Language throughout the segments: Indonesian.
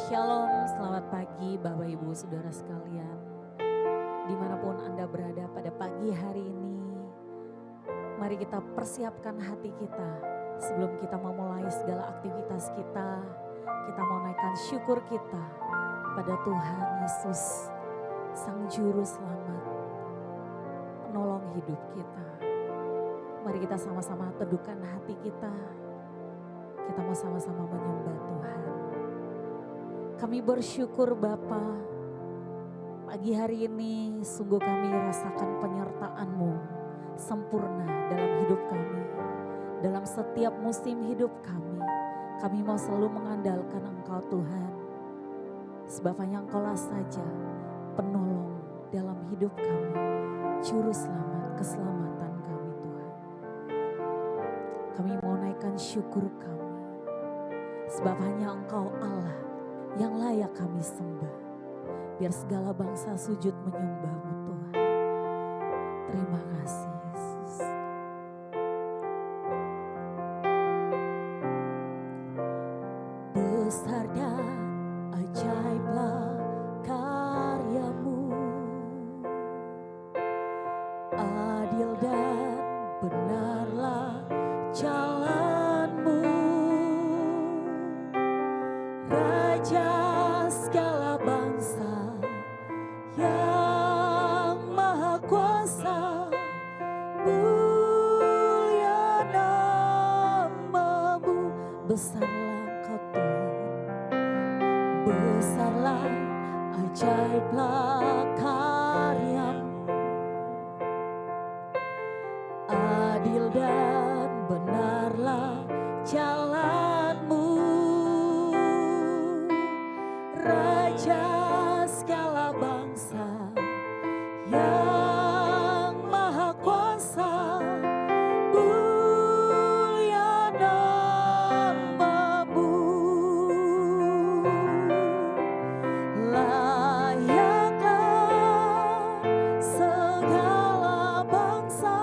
Shalom, selamat pagi Bapak Ibu Saudara sekalian. Dimanapun Anda berada pada pagi hari ini, mari kita persiapkan hati kita sebelum kita memulai segala aktivitas kita. Kita mau naikkan syukur kita pada Tuhan Yesus, Sang Juru Selamat, penolong hidup kita. Mari kita sama-sama teduhkan hati kita. Kita mau sama-sama menyembah Tuhan. Kami bersyukur Bapa, pagi hari ini sungguh kami rasakan penyertaan-Mu sempurna dalam hidup kami. Dalam setiap musim hidup kami mau selalu mengandalkan Engkau Tuhan. Sebab hanya Engkaulah saja penolong dalam hidup kami, juru selamat keselamatan kami Tuhan. Kami mau naikkan syukur kami, sebab hanya Engkau Allah yang layak kami sembah. Biar segala bangsa sujud menyembah-Mu Tuhan. Terima kasih Yesus. Besar dan ajaiblah karya-Mu, adil dan benarlah jalan-Mu. Raja segala bangsa yang maha kuasa, mulia nama-Mu. Besarlah Engkau Tuhan, besarlah ajaiblah karya-Mu, adil dan benarlah jalan-Mu. Raja segala bangsa yang maha kuasa, mulia nama-Mu. Layaklah segala bangsa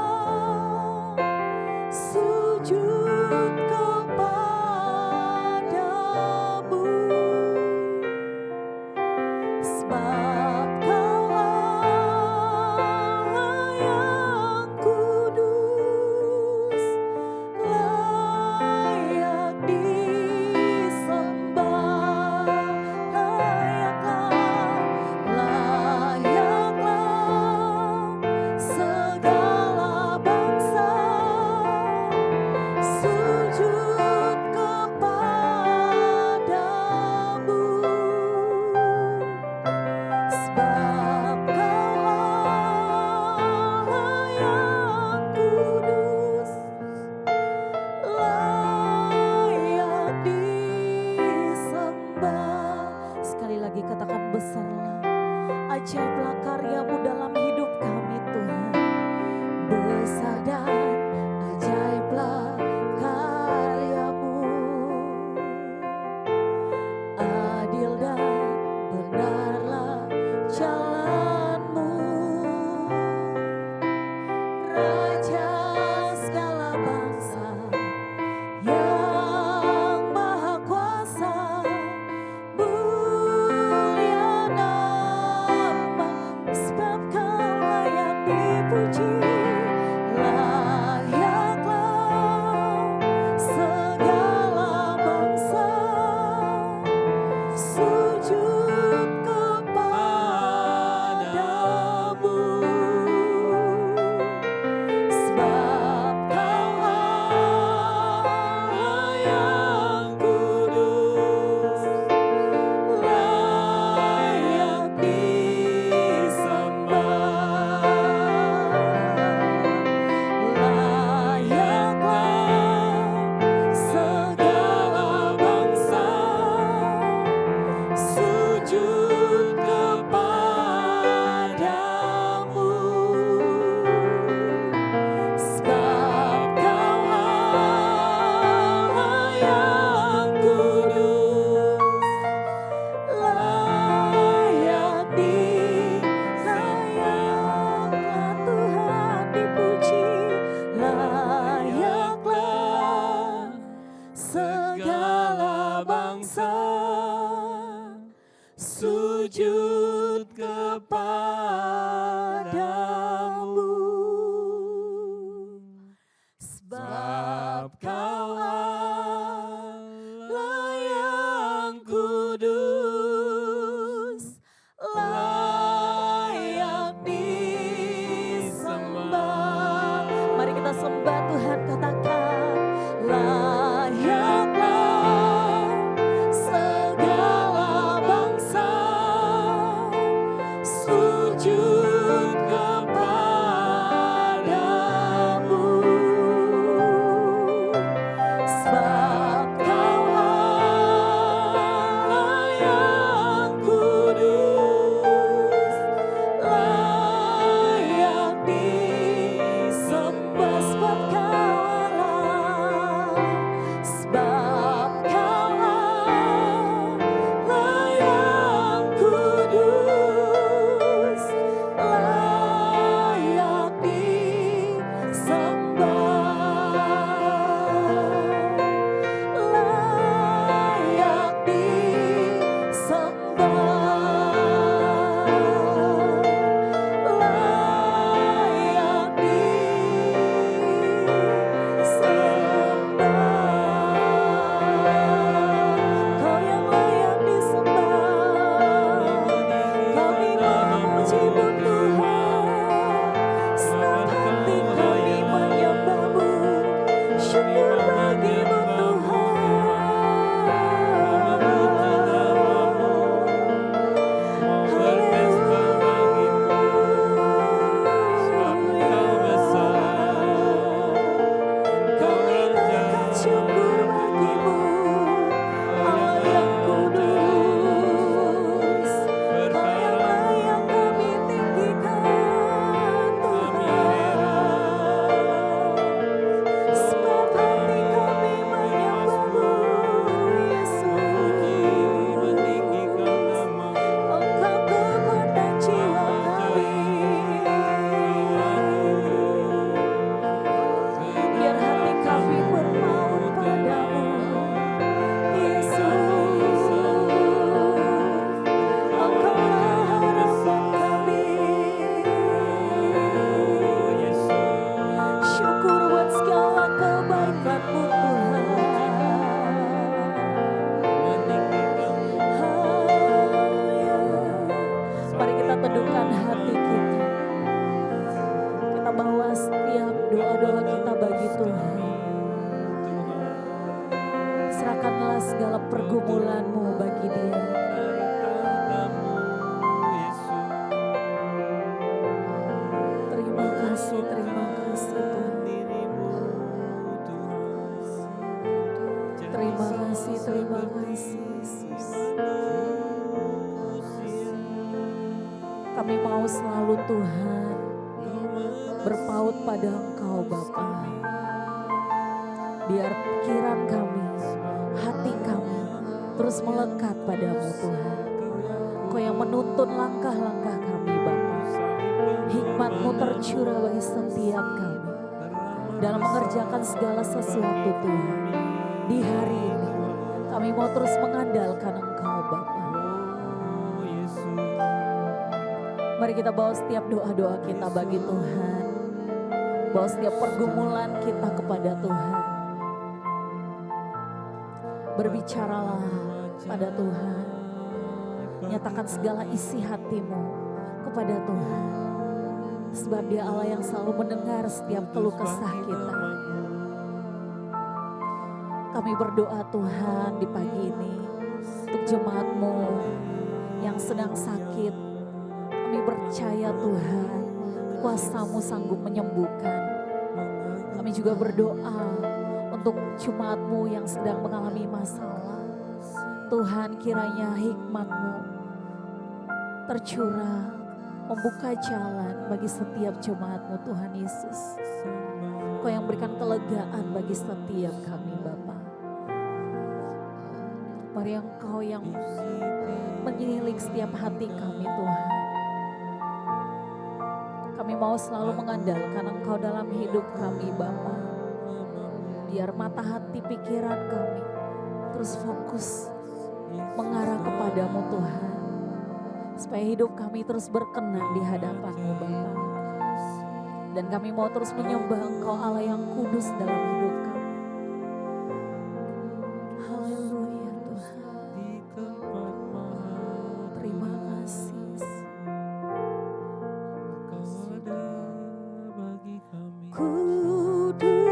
menyembah Tuhan, katakan layaklah segala bangsa sujud kepadamu, sebab Kau Allah yang kudus, layak disembah. Sebab Kau Allah, sebab Kau Allah yang kudus, layak disembah, layak disembah, layak disembah. Kau yang layak disembah, kami memuji-Mu Tuhan, senang hati kami menyembah-Mu, syukur bagi-Mu Kami nyatakan syukur bagi-Mu, Allah yang kudus. Kau yang layak kami tinggikan Tuhan, sebab hati kami menyembah-Mu Yesus. Engkau kekuatan jiwa kami, biar hati kami bermaut padamu Yesus. Engkaulah harapan kami. Syukur buat segala kebaikan-Mu Tuhan. Haleluya. Mari kita teduhkan hati kita. Kita bawa setiap doa-doa kita bagi Tuhan. Serahkanlah segala pergumulan-Mu bagi Dia. Terima kasih Tuhan. Terima kasih Yesus. Kami mau selalu Tuhan berpaut pada Engkau Bapa. Biar pikiran kami, hati kami terus melekat padamu Tuhan. Kau yang menuntun langkah-langkah kami Bapa. Hikmat-Mu tercurah bagi setiap kami dalam mengerjakan segala sesuatu Tuhan. Di hari ini kami mau terus mengandalkan Engkau Bapa. Mari kita bawa setiap doa-doa kita bagi Tuhan. Bawa setiap pergumulan kita kepada Tuhan. Berbicaralah pada Tuhan. Nyatakan segala isi hatimu kepada Tuhan. Sebab Dia Allah yang selalu mendengar setiap keluh kesah kita. Kami berdoa Tuhan di pagi ini untuk jemaat-Mu yang sedang sakit. Kami percaya Tuhan, kuasa-Mu sanggup menyembuhkan. Kami juga berdoa untuk jemaat-Mu yang sedang mengalami masalah. Tuhan, kiranya hikmat-Mu tercurah, membuka jalan bagi setiap jemaat-Mu Tuhan Yesus. Kau yang berikan kelegaan bagi setiap kami Bapa. Mari Engkau yang menyelidik setiap hati kami Tuhan. Kami mau selalu mengandalkan Engkau dalam hidup kami Bapa. Biar mata hati pikiran kami terus fokus mengarah kepadamu Tuhan. Supaya hidup kami terus berkenan di hadapan-Mu Bapa. Dan kami mau terus menyembah Engkau Allah yang kudus dalam hidup kami. Haleluya Tuhan. Terima kasih. Kudus.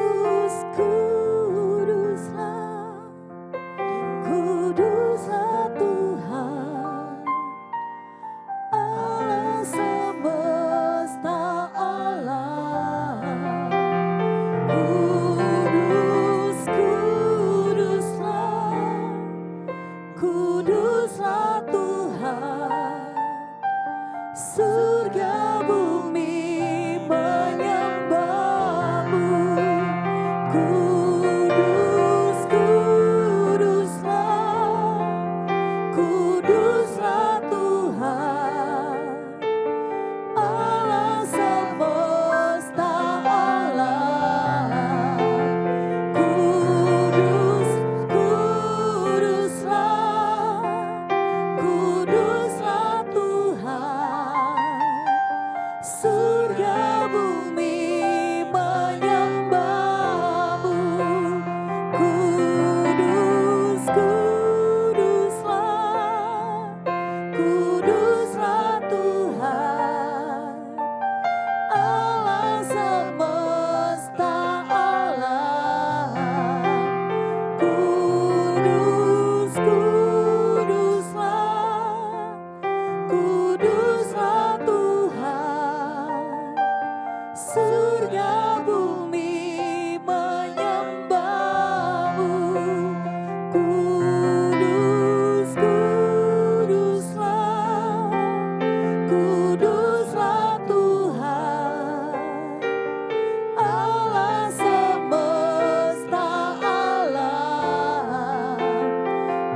surga bumi menyembah-Mu. Kudus, kuduslah, kuduslah Tuhan, Allah semesta alam.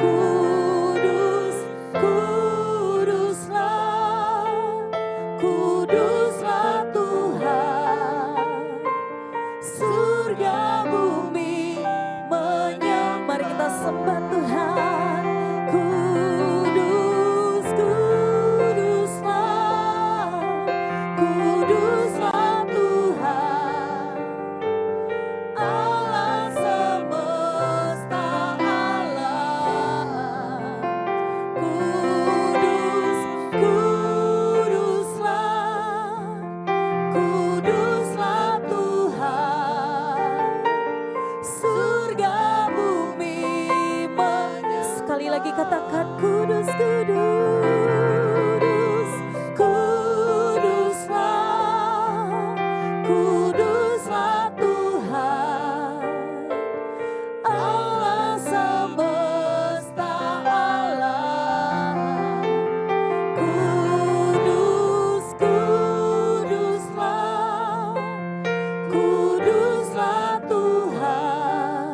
Kudus, kuduslah, kuduslah Tuhan, surga bumi menyembah. Mari kita sembah Tuhan. Kudus, kuduslah, kuduslah Tuhan, Allah semesta alam. Kudus, kuduslah, kuduslah Tuhan, surga bumi sekali lagi katakan kudus, kudus, kuduslah, kuduslah Tuhan, Allah semesta alam. Kudus, kuduslah, kuduslah Tuhan,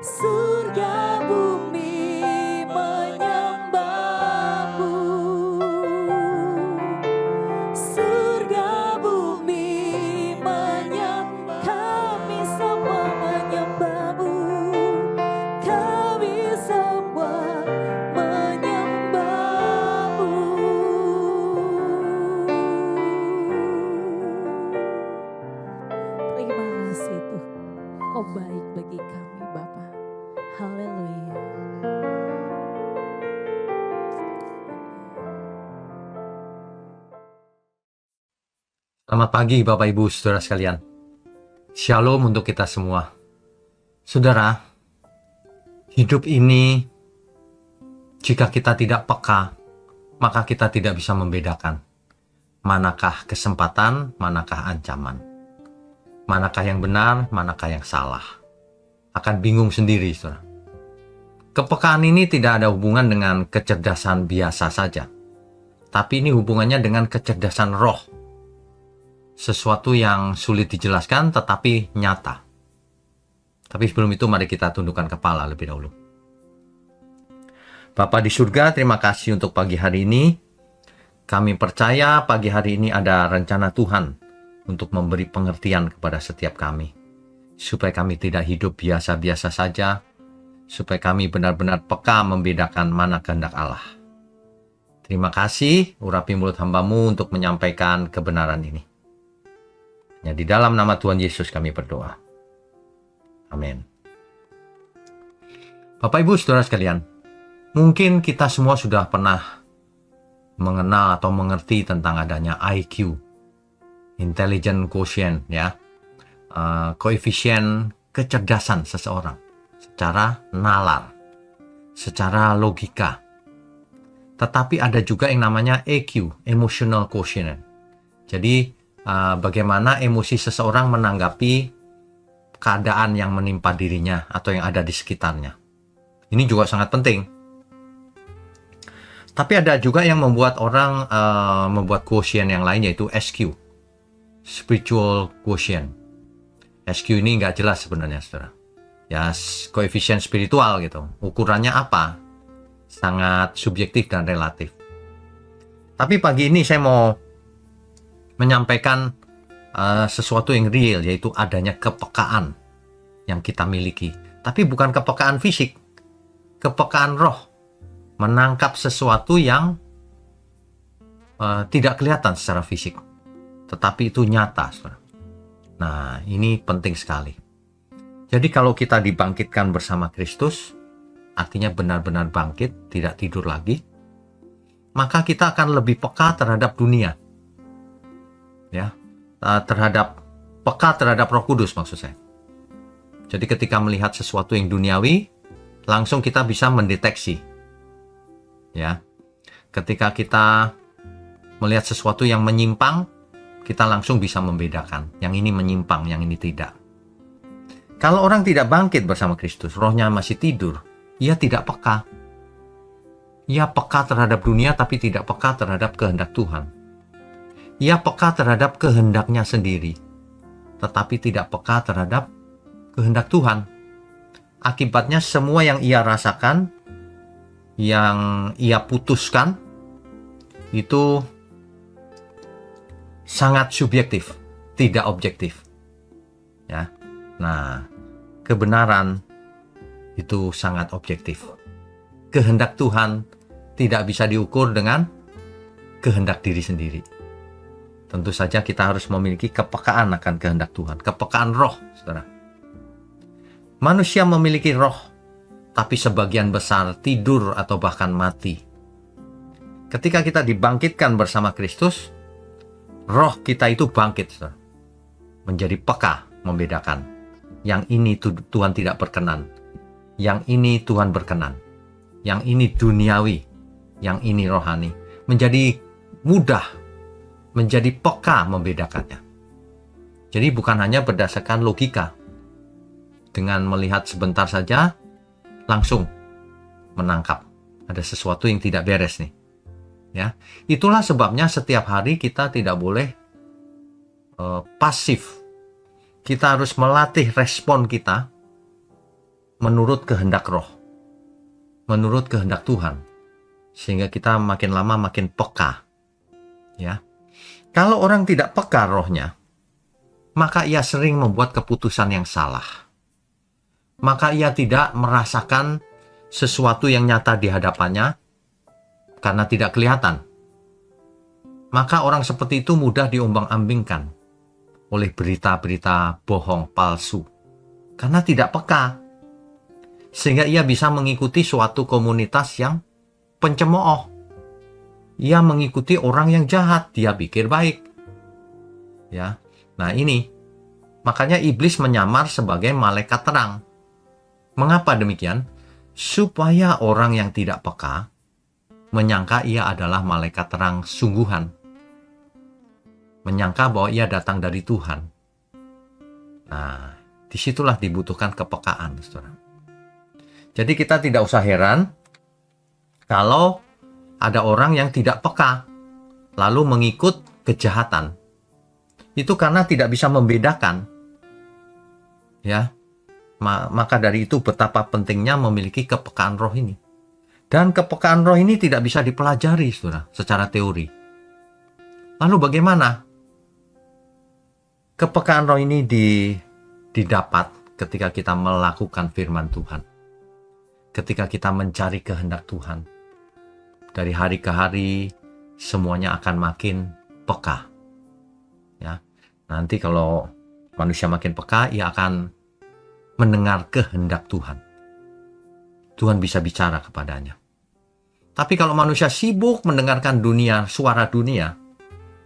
surga bumi menyembah-Mu. Surga bumi menyembah, kami semua menyembah-Mu. Kami semua menyembah-Mu. Terima kasih Tuhan, Kau baik bagi kami Bapa. Haleluya. Selamat pagi Bapak Ibu Saudara sekalian. Shalom untuk kita semua. Saudara, hidup ini jika kita tidak peka, maka kita tidak bisa membedakan manakah kesempatan, manakah ancaman. Manakah yang benar, manakah yang salah. Akan bingung sendiri, saudara. Kepekaan ini tidak ada hubungan dengan kecerdasan biasa saja. Tapi ini hubungannya dengan kecerdasan roh. Sesuatu yang sulit dijelaskan tetapi nyata. Tapi sebelum itu mari kita tundukkan kepala lebih dahulu. Bapa di surga, terima kasih untuk pagi hari ini. Kami percaya pagi hari ini ada rencana Tuhan untuk memberi pengertian kepada setiap kami. Supaya kami tidak hidup biasa-biasa saja. Supaya kami benar-benar peka membedakan mana kehendak Allah. Terima kasih, urapi mulut hamba-Mu untuk menyampaikan kebenaran ini. Ya, di dalam nama Tuhan Yesus kami berdoa. Amin. Bapak Ibu Saudara sekalian, mungkin kita semua sudah pernah mengenal atau mengerti tentang adanya IQ, Intelligent Quotient, ya, koefisien kecerdasan seseorang secara nalar, secara logika. Tetapi ada juga yang namanya EQ, Emotional Quotient. Jadi bagaimana emosi seseorang menanggapi keadaan yang menimpa dirinya atau yang ada di sekitarnya. Ini juga sangat penting. Tapi ada juga yang membuat orang membuat quotient yang lain, yaitu SQ, Spiritual Quotient. SQ ini nggak jelas sebenarnya, saudara. Ya, koefisien spiritual gitu. Ukurannya apa? Sangat subjektif dan relatif. Tapi pagi ini saya mau menyampaikan sesuatu yang real, yaitu adanya kepekaan yang kita miliki. Tapi bukan kepekaan fisik, kepekaan roh. Menangkap sesuatu yang tidak kelihatan secara fisik, tetapi itu nyata, saudara. Nah, ini penting sekali. Jadi kalau kita dibangkitkan bersama Kristus, artinya benar-benar bangkit, tidak tidur lagi, maka kita akan lebih peka terhadap dunia. Ya, peka terhadap Roh Kudus maksud saya. Jadi ketika melihat sesuatu yang duniawi, langsung kita bisa mendeteksi. Ya, ketika kita melihat sesuatu yang menyimpang, kita langsung bisa membedakan. Yang ini menyimpang, yang ini tidak. Kalau orang tidak bangkit bersama Kristus, rohnya masih tidur, ia tidak peka. Ia peka terhadap dunia tapi tidak peka terhadap kehendak Tuhan. Ia peka terhadap kehendaknya sendiri, tetapi tidak peka terhadap kehendak Tuhan. Akibatnya semua yang ia rasakan, yang ia putuskan, itu sangat subjektif, tidak objektif. Ya. Nah, kebenaran itu sangat objektif. Kehendak Tuhan tidak bisa diukur dengan kehendak diri sendiri. Tentu saja kita harus memiliki kepekaan akan kehendak Tuhan, kepekaan roh, saudara. Manusia memiliki roh, tapi sebagian besar tidur atau bahkan mati. Ketika kita dibangkitkan bersama Kristus, roh kita itu bangkit, saudara. Menjadi peka, membedakan. Yang ini Tuhan tidak berkenan. Yang ini Tuhan berkenan. Yang ini duniawi. Yang ini rohani. Menjadi mudah, menjadi peka membedakannya. Jadi bukan hanya berdasarkan logika. Dengan melihat sebentar saja, langsung menangkap. Ada sesuatu yang tidak beres nih. Ya, itulah sebabnya setiap hari kita tidak boleh pasif. Kita harus melatih respon kita menurut kehendak roh, menurut kehendak Tuhan, sehingga kita makin lama makin peka. Ya, kalau orang tidak peka rohnya, maka ia sering membuat keputusan yang salah. Maka ia tidak merasakan sesuatu yang nyata di hadapannya, karena tidak kelihatan. Maka orang seperti itu mudah diombang-ambingkan oleh berita-berita bohong, palsu. Karena tidak peka. Sehingga ia bisa mengikuti suatu komunitas yang pencemooh. Ia mengikuti orang yang jahat, dia pikir baik. Ya. Nah ini, makanya iblis menyamar sebagai malaikat terang. Mengapa demikian? Supaya orang yang tidak peka menyangka ia adalah malaikat terang sungguhan. Menyangka bahwa ia datang dari Tuhan. Nah, disitulah dibutuhkan kepekaan, saudara. Jadi kita tidak usah heran kalau ada orang yang tidak peka, lalu mengikut kejahatan. Itu karena tidak bisa membedakan. Ya, maka dari itu betapa pentingnya memiliki kepekaan roh ini. Dan kepekaan roh ini tidak bisa dipelajari, saudara, secara teori. Lalu bagaimana? Kepekaan roh ini didapat ketika kita melakukan firman Tuhan. Ketika kita mencari kehendak Tuhan. Dari hari ke hari, semuanya akan makin peka. Ya, nanti kalau manusia makin peka, ia akan mendengar kehendak Tuhan. Tuhan bisa bicara kepadanya. Tapi kalau manusia sibuk mendengarkan dunia, suara dunia,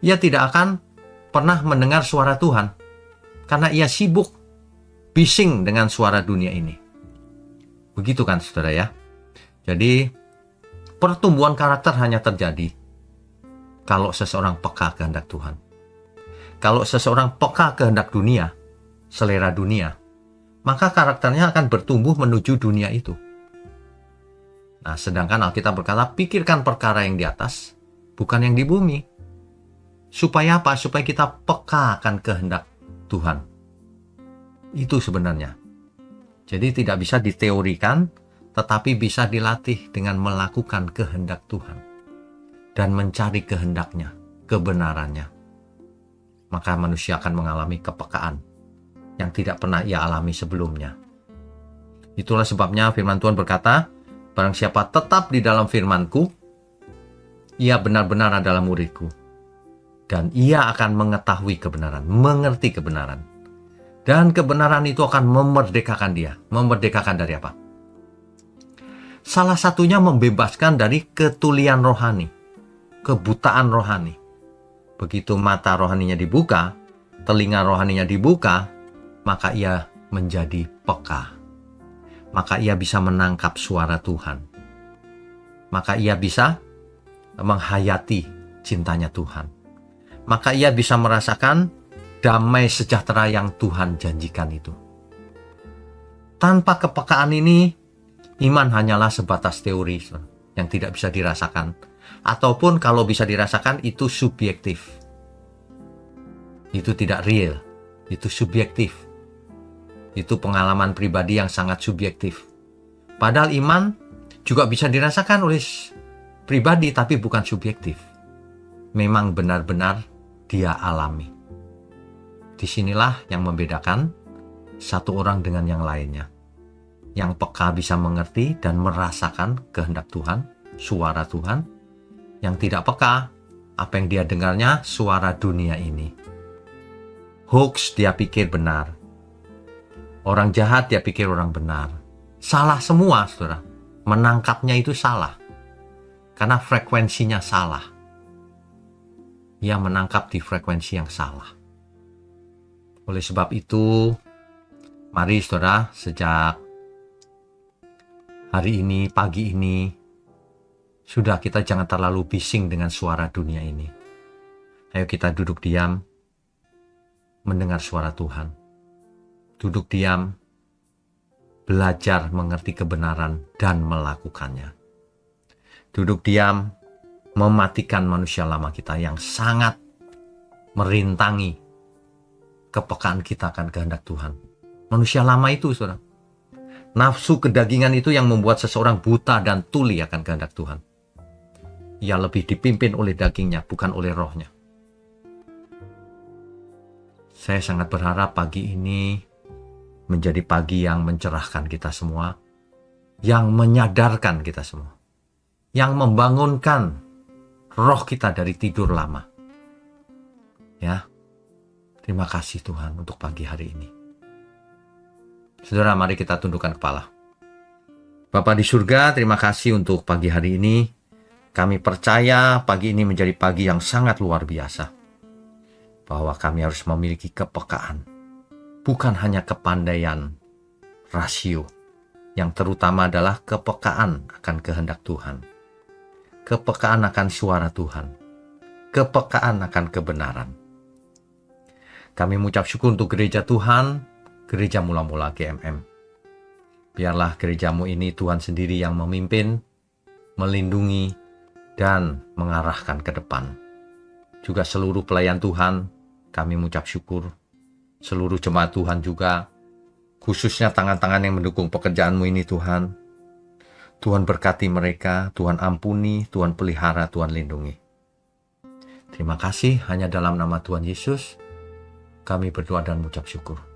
ia tidak akan pernah mendengar suara Tuhan. Karena ia sibuk, bising dengan suara dunia ini. Begitu kan, saudara ya? Jadi, pertumbuhan karakter hanya terjadi kalau seseorang peka kehendak Tuhan. Kalau seseorang peka kehendak dunia, selera dunia, maka karakternya akan bertumbuh menuju dunia itu. Nah, sedangkan Alkitab berkata, pikirkan perkara yang di atas, bukan yang di bumi. Supaya apa? Supaya kita peka akan kehendak Tuhan. Itu sebenarnya. Jadi tidak bisa diteorikan, tetapi bisa dilatih dengan melakukan kehendak Tuhan. Dan mencari kehendaknya, kebenarannya. Maka manusia akan mengalami kepekaan yang tidak pernah ia alami sebelumnya. Itulah sebabnya firman Tuhan berkata, barang siapa tetap di dalam firman-Ku, ia benar-benar adalah murid-Ku. Dan ia akan mengetahui kebenaran, mengerti kebenaran. Dan kebenaran itu akan memerdekakan dia. Memerdekakan dari apa? Salah satunya membebaskan dari ketulian rohani, kebutaan rohani. Begitu mata rohaninya dibuka, telinga rohaninya dibuka, maka ia menjadi peka. Maka ia bisa menangkap suara Tuhan. Maka ia bisa menghayati cintanya Tuhan. maka ia bisa merasakan damai sejahtera yang Tuhan janjikan itu. Tanpa kepekaan ini, iman hanyalah sebatas teori yang tidak bisa dirasakan. Ataupun kalau bisa dirasakan, itu subjektif. Itu tidak real, itu subjektif. Itu pengalaman pribadi yang sangat subjektif. Padahal iman juga bisa dirasakan oleh pribadi, tapi bukan subjektif. Memang benar-benar dia alami. Disinilah yang membedakan satu orang dengan yang lainnya. Yang peka bisa mengerti dan merasakan kehendak Tuhan, suara Tuhan. Yang tidak peka, apa yang dia dengarnya suara dunia ini. Hoax dia pikir benar. Orang jahat dia pikir orang benar. Salah semua, saudara. Menangkapnya itu salah. Karena frekuensinya salah. Ia menangkap di frekuensi yang salah. Oleh sebab itu, mari saudara, sejak hari ini, pagi ini, sudah kita jangan terlalu bising dengan suara dunia ini. Ayo kita duduk diam, mendengar suara Tuhan. Duduk diam, belajar mengerti kebenaran dan melakukannya. Duduk diam, mematikan manusia lama kita yang sangat merintangi kepekaan kita akan kehendak Tuhan. Manusia lama itu, saudara, nafsu kedagingan itu yang membuat seseorang buta dan tuli akan kehendak Tuhan. Ia lebih dipimpin oleh dagingnya, bukan oleh rohnya. Saya sangat berharap pagi ini menjadi pagi yang mencerahkan kita semua, yang menyadarkan kita semua, yang membangunkan roh kita dari tidur lama. Ya, terima kasih Tuhan untuk pagi hari ini. Saudara, mari kita tundukkan kepala. Bapa di surga, terima kasih untuk pagi hari ini. Kami percaya pagi ini menjadi pagi yang sangat luar biasa. Bahwa kami harus memiliki kepekaan. Bukan hanya kepandaian rasio. Yang terutama adalah kepekaan akan kehendak Tuhan. Kepekaan akan suara Tuhan. Kepekaan akan kebenaran. Kami mengucap syukur untuk gereja Tuhan, gereja mula-mula GMM. Biarlah gerejamu ini Tuhan sendiri yang memimpin, melindungi, dan mengarahkan ke depan. Juga seluruh pelayan Tuhan, kami mengucap syukur. Seluruh jemaat Tuhan juga, khususnya tangan-tangan yang mendukung pekerjaanmu ini Tuhan. Tuhan berkati mereka, Tuhan ampuni, Tuhan pelihara, Tuhan lindungi. Terima kasih, hanya dalam nama Tuhan Yesus, kami berdoa dan mengucap syukur.